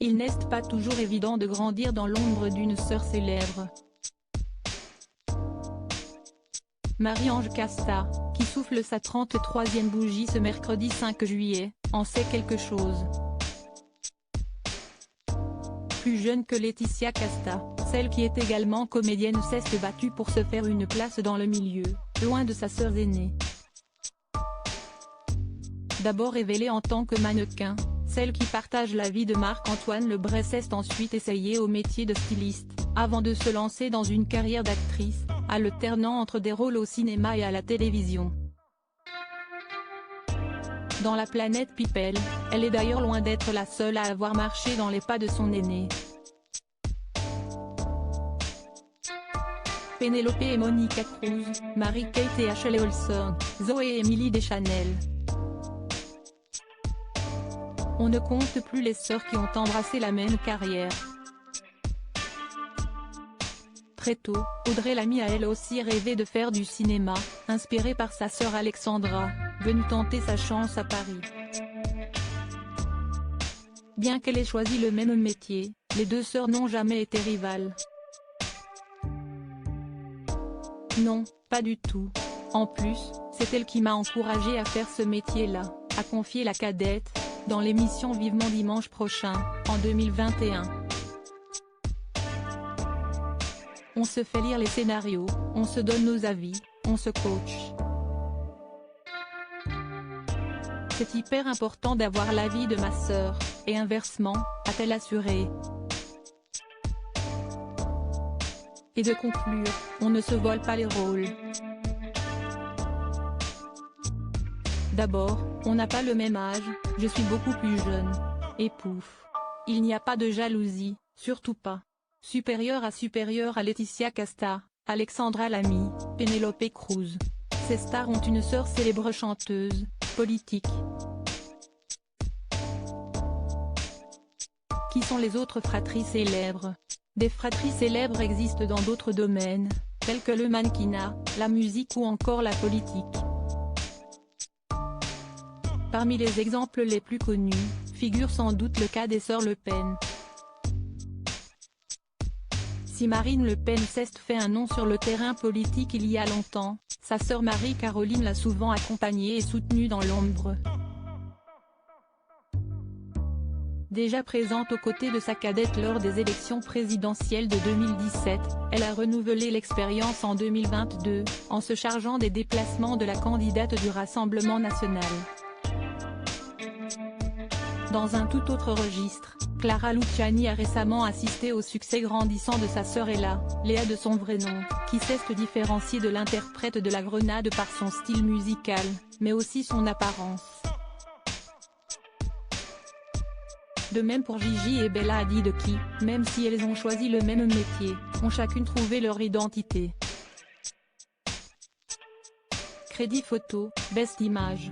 Il n'est pas toujours évident de grandir dans l'ombre d'une sœur célèbre. Marie-Ange Casta, qui souffle sa 33e bougie ce mercredi 5 juillet, en sait quelque chose. Plus jeune que Laetitia Casta, celle qui est également comédienne s'est battue pour se faire une place dans le milieu, loin de sa sœur aînée. D'abord révélée en tant que mannequin, celle qui partage la vie de Marc-Antoine Lebré s'est ensuite essayée au métier de styliste, avant de se lancer dans une carrière d'actrice, alternant entre des rôles au cinéma et à la télévision. Dans la planète People, elle est d'ailleurs loin d'être la seule à avoir marché dans les pas de son aînée. Pénélope et Monica Cruz, Mary-Kate et Ashley Olsen, Zoé et Emily Deschanel. On ne compte plus les sœurs qui ont embrassé la même carrière. Très tôt, Audrey Lamy a elle aussi rêvé de faire du cinéma, inspirée par sa sœur Alexandra, venue tenter sa chance à Paris. Bien qu'elle ait choisi le même métier, les deux sœurs n'ont jamais été rivales. Non, pas du tout. En plus, c'est elle qui m'a encouragée à faire ce métier-là, a confié la cadette, dans l'émission Vivement dimanche prochain, en 2021. On se fait lire les scénarios, on se donne nos avis, on se coach. C'est hyper important d'avoir l'avis de ma sœur, et inversement, a-t-elle assuré. Et de conclure, on ne se vole pas les rôles. D'abord, on n'a pas le même âge, je suis beaucoup plus jeune. Et pouf. Il n'y a pas de jalousie, surtout pas. Supérieure à Laetitia Casta, Alexandra Lamy, Pénélope Cruz. Ces stars ont une sœur célèbre chanteuse, politique. Qui sont les autres fratries célèbres? Des fratries célèbres existent dans d'autres domaines, tels que le mannequinat, la musique ou encore la politique. Parmi les exemples les plus connus, figure sans doute le cas des sœurs Le Pen. Si Marine Le Pen s'est fait un nom sur le terrain politique il y a longtemps, sa sœur Marie-Caroline l'a souvent accompagnée et soutenue dans l'ombre. Déjà présente aux côtés de sa cadette lors des élections présidentielles de 2017, elle a renouvelé l'expérience en 2022, en se chargeant des déplacements de la candidate du Rassemblement national. Dans un tout autre registre, Clara Luciani a récemment assisté au succès grandissant de sa sœur Ella, Léa de son vrai nom, qui s'est différenciée de l'interprète de la Grenade par son style musical, mais aussi son apparence. De même pour Gigi et Bella Hadid qui, même si elles ont choisi le même métier, ont chacune trouvé leur identité. Crédit photo, Best Image.